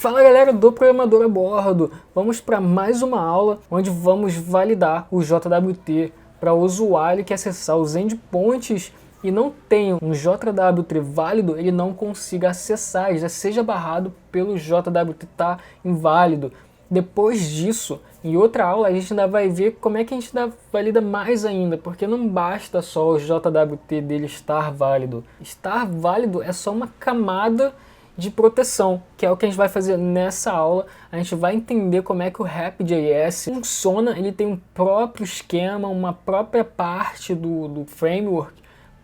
Fala galera do Programador a Bordo, vamos para mais uma aula onde vamos validar o JWT para o usuário que acessar os endpoints e não tem um JWT válido, ele não consiga acessar, já seja barrado pelo JWT tá inválido. Depois disso, em outra aula, a gente ainda vai ver como é que a gente valida mais ainda, porque não basta só o JWT dele estar válido. Estar válido é só uma camada de proteção, que é o que a gente vai fazer nessa aula. A gente vai entender como é que o Rapid.js funciona, ele tem um próprio esquema, uma própria parte do framework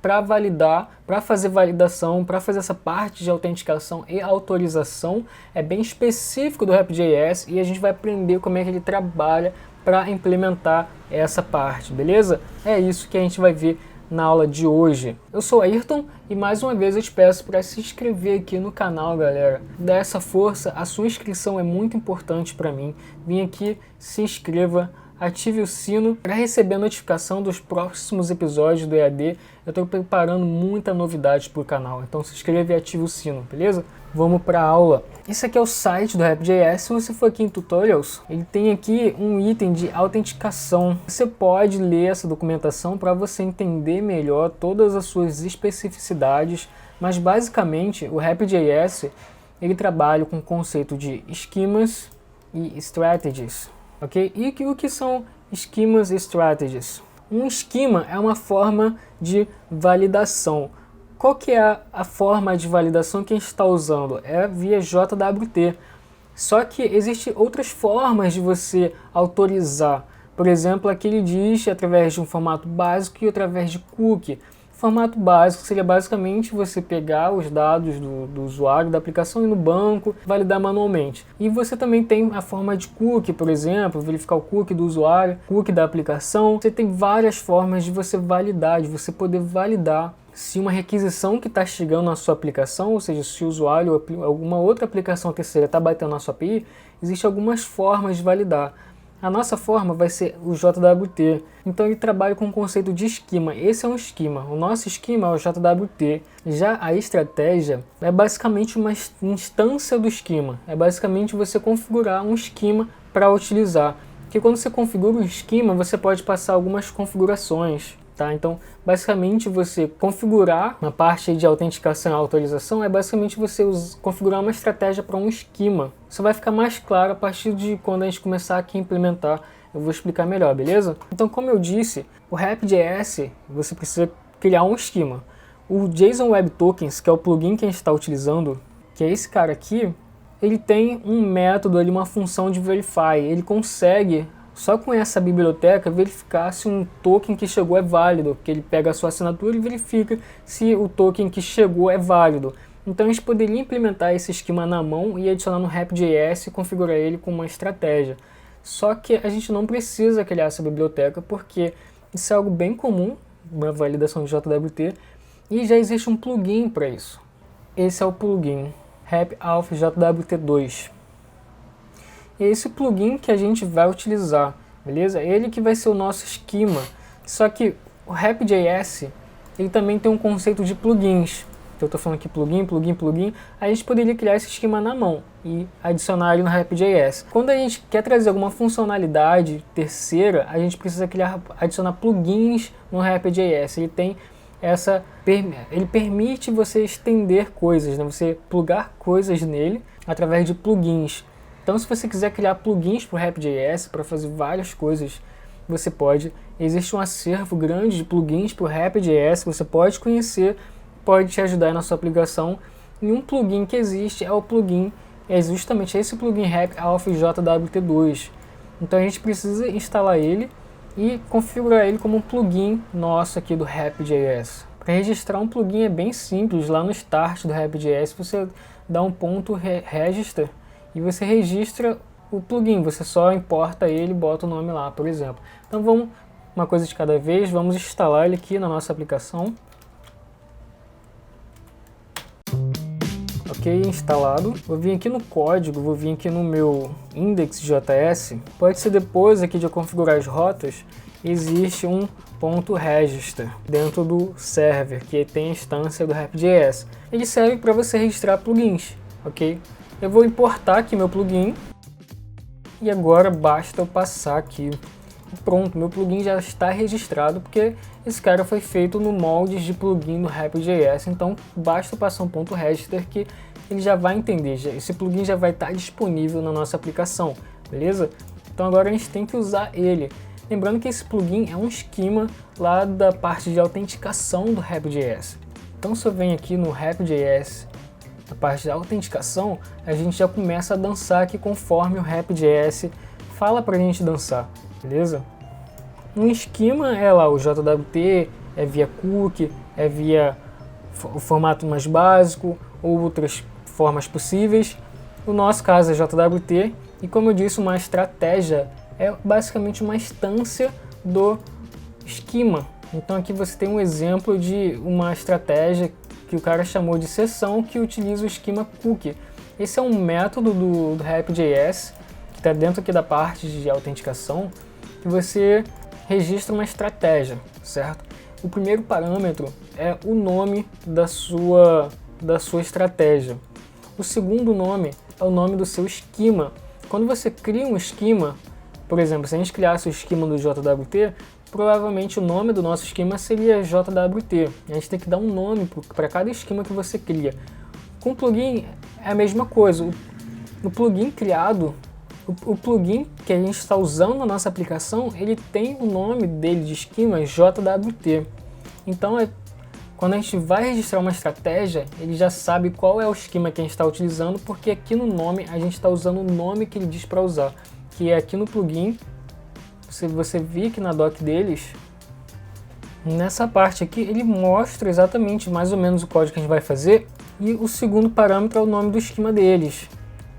para validar, para fazer validação, para fazer essa parte de autenticação e autorização. É bem específico do Rapid.js e a gente vai aprender como é que ele trabalha para implementar essa parte, beleza? É isso que a gente vai ver na aula de hoje. Eu sou Ayrton e mais uma vez eu te peço para se inscrever aqui no canal, galera. Dá essa força, a sua inscrição é muito importante para mim. Vem aqui, se inscreva, ative o sino para receber a notificação dos próximos episódios do EAD. Eu estou preparando muita novidade para o canal, então se inscreva e ative o sino, beleza? Vamos para a aula. Esse aqui é o site do Rapid.js. Se você for aqui em Tutorials, ele tem aqui um item de autenticação. Você pode ler essa documentação para você entender melhor todas as suas especificidades, mas basicamente o Rapid.js ele trabalha com o conceito de esquemas e strategies. Ok? E o que são esquemas e strategies? Um esquema é uma forma de validação. Qual que é a forma de validação que a gente está usando? É via JWT. Só que existem outras formas de você autorizar. Por exemplo, aqui ele diz através de um formato básico e através de cookie. Formato básico seria basicamente você pegar os dados do usuário da aplicação e ir no banco, validar manualmente. E você também tem a forma de cookie, por exemplo, verificar o cookie do usuário, cookie da aplicação. Você tem várias formas de você validar, de você poder validar se uma requisição que está chegando na sua aplicação, ou seja, se o usuário ou alguma outra aplicação terceira está batendo na sua API, existem algumas formas de validar. A nossa forma vai ser o JWT, então ele trabalha com o conceito de esquema. Esse é um esquema, o nosso esquema é o JWT. Já a estratégia é basicamente uma instância do esquema, é basicamente você configurar um esquema para utilizar. Porque quando você configura um esquema, você pode passar algumas configurações. Tá? Então, basicamente, você configurar uma parte de autenticação e autorização é basicamente você configurar uma estratégia para um esquema. Isso vai ficar mais claro a partir de quando a gente começar aqui a implementar. Eu vou explicar melhor, beleza? Então, como eu disse, o Rapid.js, você precisa criar um esquema. O JSON Web Tokens, que é o plugin que a gente está utilizando, que é esse cara aqui, ele tem um método ali, uma função de verify. Ele consegue, só com essa biblioteca, verificar se um token que chegou é válido, porque ele pega a sua assinatura e verifica se o token que chegou é válido. Então a gente poderia implementar esse esquema na mão e adicionar no Rapid.js e configurar ele com uma estratégia. Só que a gente não precisa criar essa biblioteca, porque isso é algo bem comum, uma validação de JWT, e já existe um plugin para isso. Esse é o plugin RapAuth JWT2. E é esse plugin que a gente vai utilizar, beleza? Ele que vai ser o nosso esquema. Só que o Rapid.js, ele também tem um conceito de plugins. Eu estou falando aqui plugin. A gente poderia criar esse esquema na mão e adicionar ele no Rapid.js. Quando a gente quer trazer alguma funcionalidade terceira, a gente precisa adicionar plugins no Rapid.js. Ele permite você estender coisas, né? Você plugar coisas nele através de plugins. Então, se você quiser criar plugins para o Rapid.js, para fazer várias coisas, você pode. Existe um acervo grande de plugins para o Rapid.js que você pode conhecer, pode te ajudar na sua aplicação. E um plugin que existe é justamente esse plugin RapAuth JWT2. Então, a gente precisa instalar ele e configurar ele como um plugin nosso aqui do Rapid.js. Para registrar um plugin é bem simples. Lá no start do Rapid.js, você dá um ponto register e você registra o plugin, você só importa ele e bota o nome lá, por exemplo. Então vamos, uma coisa de cada vez, vamos instalar ele aqui na nossa aplicação. Ok, instalado. Vou vir aqui no código, vou vir aqui no meu index.js. Pode ser depois aqui de eu configurar as rotas, existe um ponto register dentro do server, que tem a instância do Rapid.js. Ele serve para você registrar plugins, ok? Eu vou importar aqui meu plugin e agora basta eu passar aqui. Pronto, meu plugin já está registrado porque esse cara foi feito no moldes de plugin do Rapid.js, então basta passar um ponto register que ele já vai entender, esse plugin já vai estar disponível na nossa aplicação, beleza? Então agora a gente tem que usar ele. Lembrando que esse plugin é um esquema lá da parte de autenticação do Rapid.js. Então se eu venho aqui no Rapid.js, na parte de autenticação, a gente já começa a dançar aqui conforme o Rapid.js fala pra gente dançar, beleza? Um esquema é lá o JWT, é via cookie, é via o formato mais básico ou outras formas possíveis. No nosso caso é JWT e, como eu disse, uma estratégia é basicamente uma instância do esquema. Então aqui você tem um exemplo de uma estratégia que o cara chamou de sessão que utiliza o esquema cookie. Esse é um método do Rapid.js que está dentro aqui da parte de autenticação que você registra uma estratégia, certo? O primeiro parâmetro é o nome da sua estratégia. O segundo nome é o nome do seu esquema. Quando você cria um esquema, por exemplo, se a gente criasse o esquema do JWT, provavelmente o nome do nosso esquema seria JWT. A gente tem que dar um nome para cada esquema que você cria. Com o plugin é a mesma coisa. O plugin criado, o plugin que a gente está usando na nossa aplicação, ele tem o nome dele de esquema JWT. Então, quando a gente vai registrar uma estratégia, ele já sabe qual é o esquema que a gente está utilizando, porque aqui no nome a gente está usando o nome que ele diz para usar, que é aqui no plugin. Se você vir aqui na doc deles, nessa parte aqui ele mostra exatamente mais ou menos o código que a gente vai fazer, e o segundo parâmetro é o nome do esquema deles.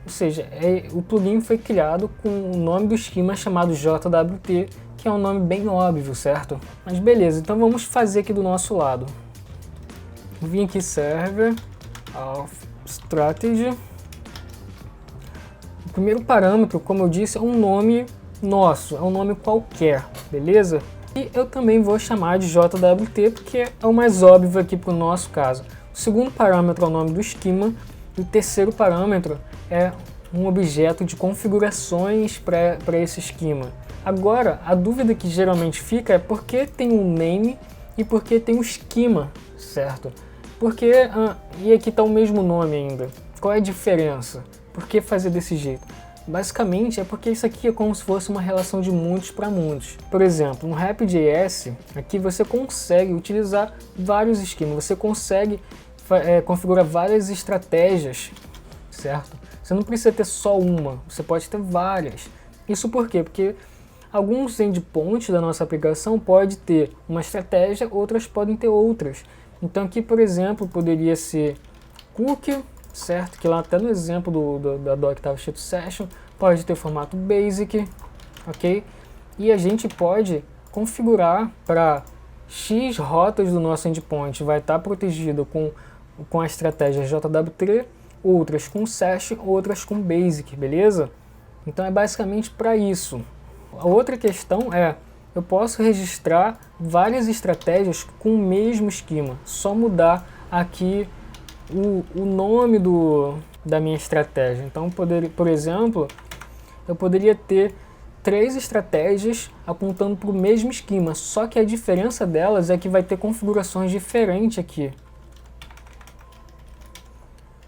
Ou seja, o plugin foi criado com o nome do esquema chamado JWT, que é um nome bem óbvio, certo? Mas beleza, então vamos fazer aqui do nosso lado. Vim aqui server, auth strategy. O primeiro parâmetro, como eu disse, é um nome nosso, é um nome qualquer, beleza? E eu também vou chamar de JWT porque é o mais óbvio aqui para o nosso caso. O segundo parâmetro é o nome do esquema e o terceiro parâmetro é um objeto de configurações para esse esquema. Agora, a dúvida que geralmente fica é por que tem um name e por que tem um esquema, certo? Porque, e aqui está o mesmo nome ainda. Qual é a diferença? Por que fazer desse jeito? Basicamente é porque isso aqui é como se fosse uma relação de muitos para muitos. Por exemplo, no Rapid.js, aqui você consegue utilizar vários esquemas, você consegue configurar várias estratégias, certo? Você não precisa ter só uma, você pode ter várias. Isso por quê? Porque alguns endpoints da nossa aplicação pode ter uma estratégia, outras podem ter outras. Então aqui, por exemplo, poderia ser cookie, certo? Que lá até no exemplo da doc estava escrito session, pode ter formato basic, ok? E a gente pode configurar para X rotas do nosso endpoint, vai estar protegido com a estratégia JWT, outras com session, outras com basic, beleza? Então é basicamente para isso. A outra questão é, eu posso registrar várias estratégias com o mesmo esquema, só mudar aqui o nome da minha estratégia. Então, por exemplo, eu poderia ter 3 estratégias apontando para o mesmo esquema, só que a diferença delas é que vai ter configurações diferentes aqui,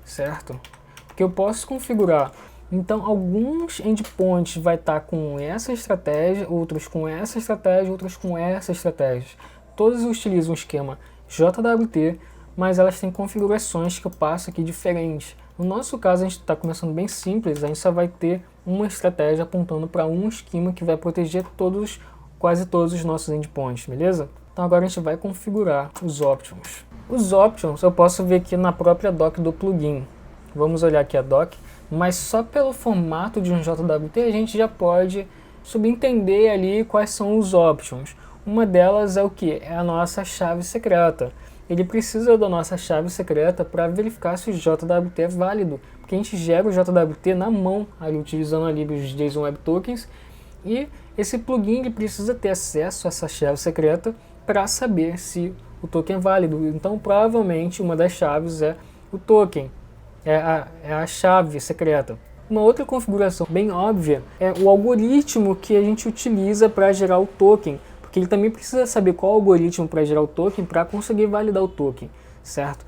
certo? Porque eu posso configurar, então alguns endpoints vai estar com essa estratégia, outros com essa estratégia, outros com essa estratégia. Todos utilizam o esquema JWT, mas elas têm configurações que eu passo aqui diferentes. No nosso caso, a gente está começando bem simples, a gente só vai ter uma estratégia apontando para um esquema que vai proteger quase todos os nossos endpoints, beleza? Então agora a gente vai configurar os options. Os options eu posso ver aqui na própria doc do plugin. Vamos olhar aqui a doc, mas só pelo formato de um JWT a gente já pode subentender ali quais são os options. Uma delas é o que? É a nossa chave secreta. Ele precisa da nossa chave secreta para verificar se o JWT é válido, porque a gente gera o JWT na mão, ali, utilizando ali os JSON Web Tokens, e esse plugin ele precisa ter acesso a essa chave secreta para saber se o token é válido. Então provavelmente uma das chaves é o token. é a chave secreta. Uma outra configuração bem óbvia é o algoritmo que a gente utiliza para gerar o token, porque ele também precisa saber qual algoritmo para gerar o token para conseguir validar o token, certo?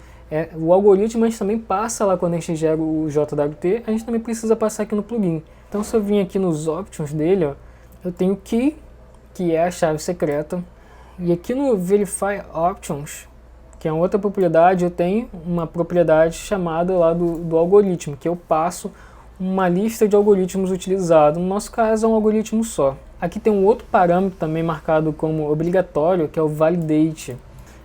O algoritmo a gente também passa lá quando a gente gera o JWT, a gente também precisa passar aqui no plugin. Então se eu vim aqui nos options dele, ó, eu tenho key, que é a chave secreta, e aqui no Verify Options, que é outra propriedade, eu tenho uma propriedade chamada lá do algoritmo, que eu passo uma lista de algoritmos utilizados. No nosso caso é um algoritmo só. Aqui tem um outro parâmetro também marcado como obrigatório, que é o validate.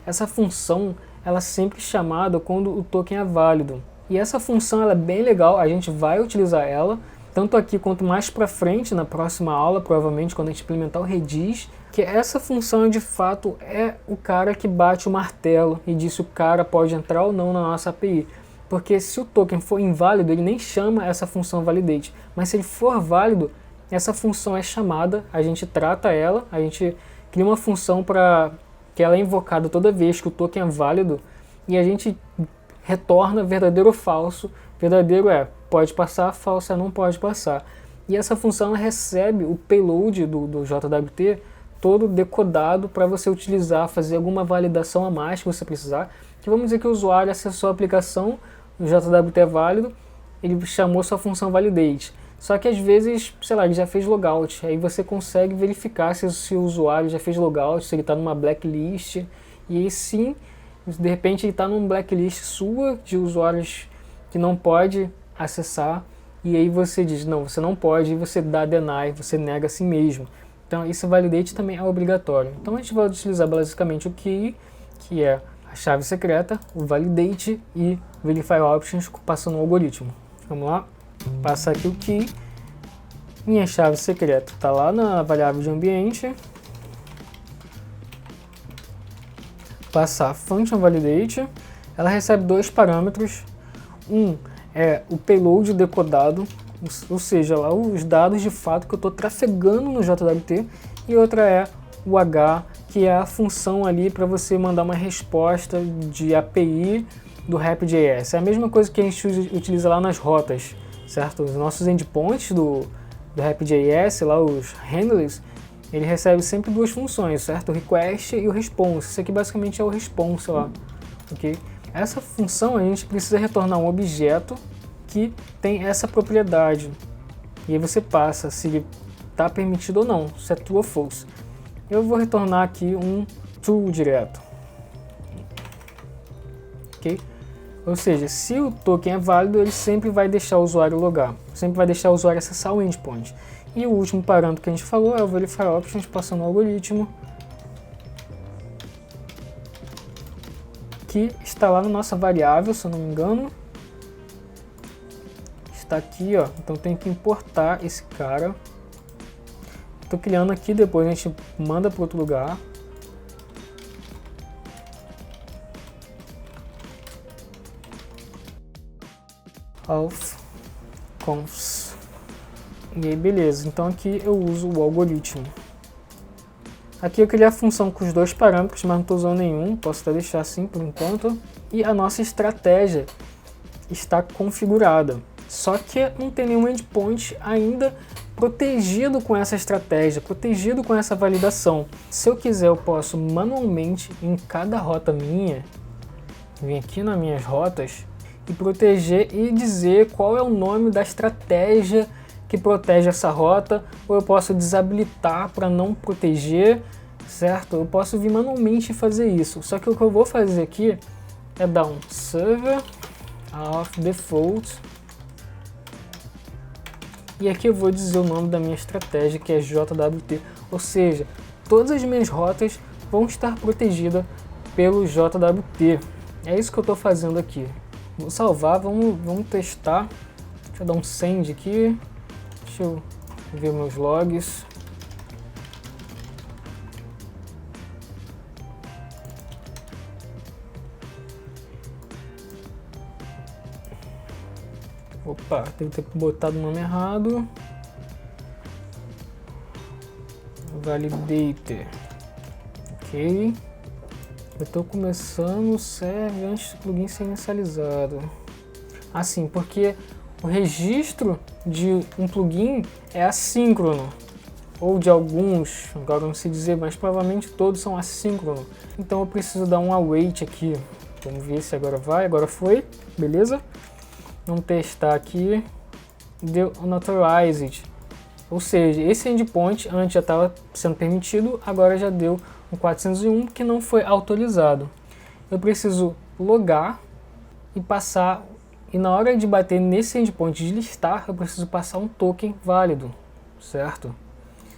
Essa função ela é sempre chamada quando o token é válido. E essa função ela é bem legal, a gente vai utilizar ela, tanto aqui quanto mais para frente, na próxima aula, provavelmente quando a gente implementar o Redis, que essa função de fato é o cara que bate o martelo e diz se o cara pode entrar ou não na nossa API. Porque se o token for inválido, ele nem chama essa função validate. Mas se ele for válido, essa função é chamada, a gente trata ela, a gente cria uma função para que ela é invocada toda vez que o token é válido e a gente retorna verdadeiro ou falso. Verdadeiro é pode passar, falso é não pode passar. E essa função ela recebe o payload do JWT todo decodado para você utilizar, fazer alguma validação a mais que você precisar. Que vamos dizer que o usuário acessou a aplicação, o JWT é válido, ele chamou sua função validate. Só que às vezes, sei lá, ele já fez logout, aí você consegue verificar se o usuário já fez logout, se ele está numa blacklist, e aí sim, de repente ele está num blacklist sua de usuários que não pode acessar, e aí você diz, não, você não pode, e você dá deny, você nega a si mesmo. Então esse validate também é obrigatório. Então a gente vai utilizar basicamente o key, que é a chave secreta, o validate e verify options passando o algoritmo. Vamos lá? Passar aqui o key. Minha chave secreta está lá na variável de ambiente. Passar function validate. Ela recebe dois parâmetros. Um é o payload decodado, ou seja, lá os dados de fato que eu estou trafegando no JWT, e outra é o H, que é a função ali para você mandar uma resposta de API do Rapid.js. É a mesma coisa que a gente utiliza lá nas rotas, certo? Os nossos endpoints do Rapid.js, lá os handlers, ele recebe sempre duas funções, certo? O request e o response. Isso aqui basicamente é o response lá, ok? Essa função a gente precisa retornar um objeto que tem essa propriedade. E aí você passa se ele está permitido ou não, se é true ou false. Eu vou retornar aqui um true direto. Ok? Ou seja, se o token é válido, ele sempre vai deixar o usuário logar. Sempre vai deixar o usuário acessar o endpoint. E o último parâmetro que a gente falou é o verify options passando o algoritmo, que está lá na nossa variável, se eu não me engano. Está aqui, ó. Então tem que importar esse cara. Estou criando aqui, depois a gente manda para outro lugar. Auth conf. E aí beleza, então aqui eu uso o algoritmo. Aqui eu criei a função com os dois parâmetros, mas não estou usando nenhum, posso até deixar assim por enquanto. E a nossa estratégia está configurada, só que não tem nenhum endpoint ainda protegido com essa estratégia, protegido com essa validação. Se eu quiser, eu posso manualmente, em cada rota minha, vir aqui nas minhas rotas e proteger e dizer qual é o nome da estratégia que protege essa rota, ou eu posso desabilitar para não proteger, certo? Eu posso vir manualmente fazer isso. Só que o que eu vou fazer aqui é dar um server of default, e aqui eu vou dizer o nome da minha estratégia, que é JWT, ou seja, todas as minhas rotas vão estar protegidas pelo JWT. É isso que eu estou fazendo aqui. Vou salvar, vamos testar. Deixa eu dar um send aqui. Deixa eu ver meus logs. Opa, devo ter botado o nome errado. Validator. Ok. Eu estou começando o server antes do plugin ser inicializado. assim, porque o registro de um plugin é assíncrono, ou de alguns, agora não sei dizer, mas provavelmente todos são assíncronos. Então eu preciso dar um await aqui. Vamos ver se agora vai, agora foi, beleza? Vamos testar aqui, deu unauthorized, ou seja, esse endpoint antes já estava sendo permitido, agora já deu um 401 que não foi autorizado. Eu preciso logar e passar, e na hora de bater nesse endpoint de listar, eu preciso passar um token válido, certo?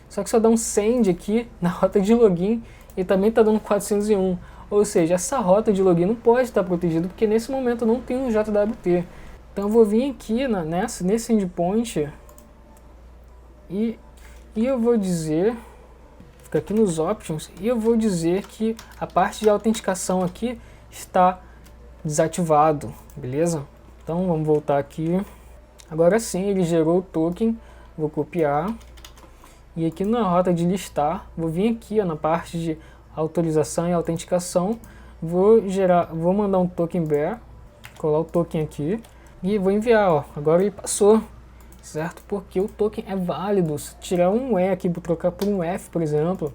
Só que se eu dar um send aqui na rota de login, ele também está dando 401. Ou seja, essa rota de login não pode estar protegida, porque nesse momento não tem um JWT. Então eu vou vir aqui nesse endpoint e eu vou dizer, fica aqui nos options, e eu vou dizer que a parte de autenticação aqui está desativado, beleza? Então vamos voltar aqui. Agora sim, ele gerou o token, vou copiar. E aqui na rota de listar, vou vir aqui ó, na parte de autorização e autenticação, vou mandar um token bear, colar o token aqui e vou enviar, ó. Agora ele passou, certo? Porque o token é válido. Se tirar um E aqui para trocar por um F, por exemplo,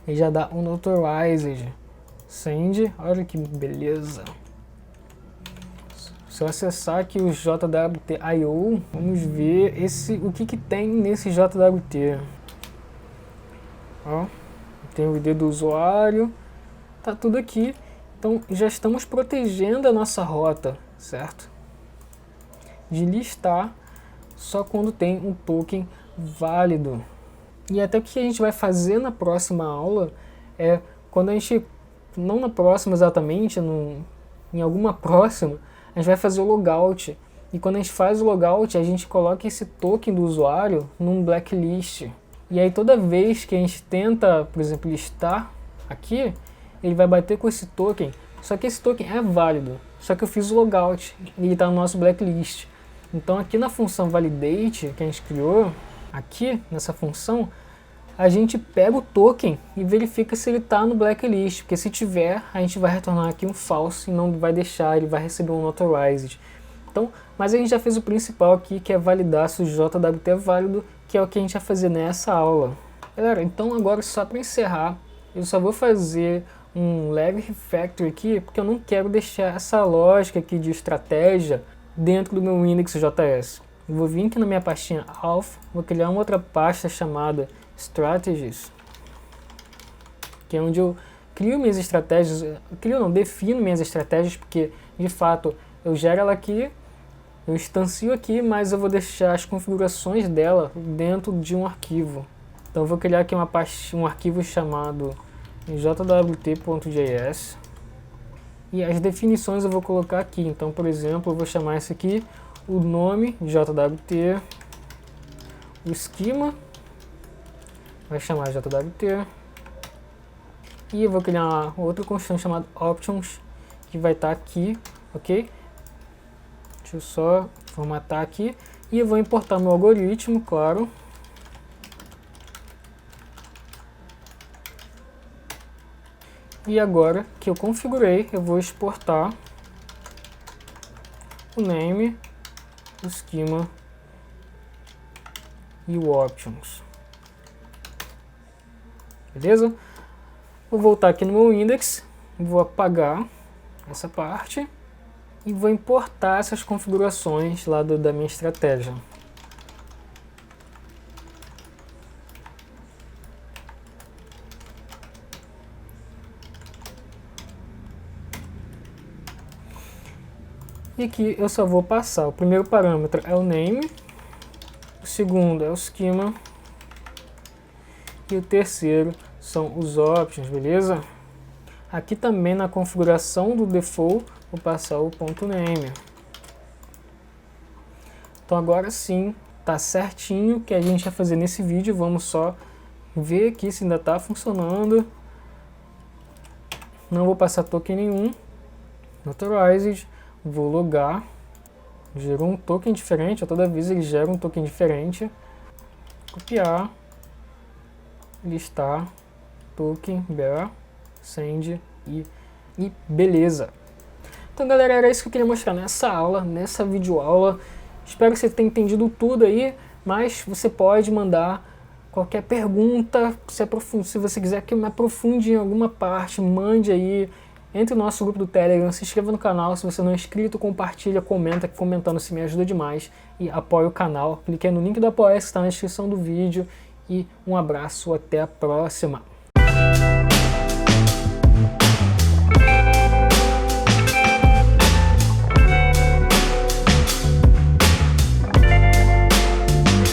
ele já dá um unauthorized. Send, olha que beleza. Se eu acessar aqui o JWT.io, vamos ver o que tem nesse JWT. Ó, tem o ID do usuário, tá tudo aqui. Então já estamos protegendo a nossa rota, certo? De listar só quando tem um token válido. E até o que a gente vai fazer na próxima aula é quando a gente, não na próxima exatamente, em alguma próxima, a gente vai fazer o logout. E quando a gente faz o logout, a gente coloca esse token do usuário num blacklist. E aí toda vez que a gente tenta, por exemplo, listar aqui, ele vai bater com esse token. Só que esse token é válido. Só que eu fiz o logout e ele está no nosso blacklist. Então aqui na função validate que a gente criou, aqui nessa função, a gente pega o token e verifica se ele está no blacklist, porque se tiver, a gente vai retornar aqui um false e não vai deixar, ele vai receber um unauthorized. Então, mas a gente já fez o principal aqui, que é validar se o JWT é válido, que é o que a gente vai fazer nessa aula. Galera, então agora só para encerrar, eu só vou fazer um leve refactor aqui, porque eu não quero deixar essa lógica aqui de estratégia dentro do meu index.js. Eu vou vir aqui na minha pastinha auth, vou criar uma outra pasta chamada strategies, que é onde eu crio minhas estratégias, defino minhas estratégias, porque de fato eu gero ela aqui, eu instancio aqui, mas eu vou deixar as configurações dela dentro de um arquivo. Então eu vou criar aqui um arquivo chamado jwt.js e as definições eu vou colocar aqui. Então, por exemplo, eu vou chamar esse aqui o nome jwt, o esquema vai chamar jwt, e eu vou criar outra constante chamada options, que vai estar aqui, ok? Deixa eu só formatar aqui, e eu vou importar meu algoritmo, claro. E agora que eu configurei, eu vou exportar o name, o esquema e o options. Beleza? Vou voltar aqui no meu index, vou apagar essa parte e vou importar essas configurações lá da minha estratégia. E aqui eu só vou passar, o primeiro parâmetro é o name, o segundo é o schema e o terceiro são os options, beleza? Aqui também na configuração do default vou passar o .name. Então agora sim, tá certinho o que a gente vai fazer nesse vídeo. Vamos só ver aqui se ainda está funcionando. Não vou passar token nenhum. Authorized, vou logar. Gerou um token diferente, toda vez ele gera um token diferente. Copiar, listar, token, bear, send e beleza. Então, galera, era isso que eu queria mostrar nessa aula, nessa videoaula. Espero que você tenha entendido tudo aí, mas você pode mandar qualquer pergunta, se você quiser que eu me aprofunde em alguma parte, mande aí. Entre no nosso grupo do Telegram, se inscreva no canal, se você não é inscrito, compartilha, comenta, comentando se me ajuda demais e apoia o canal. Clique aí no link do Apoia, que está na descrição do vídeo, e um abraço, até a próxima!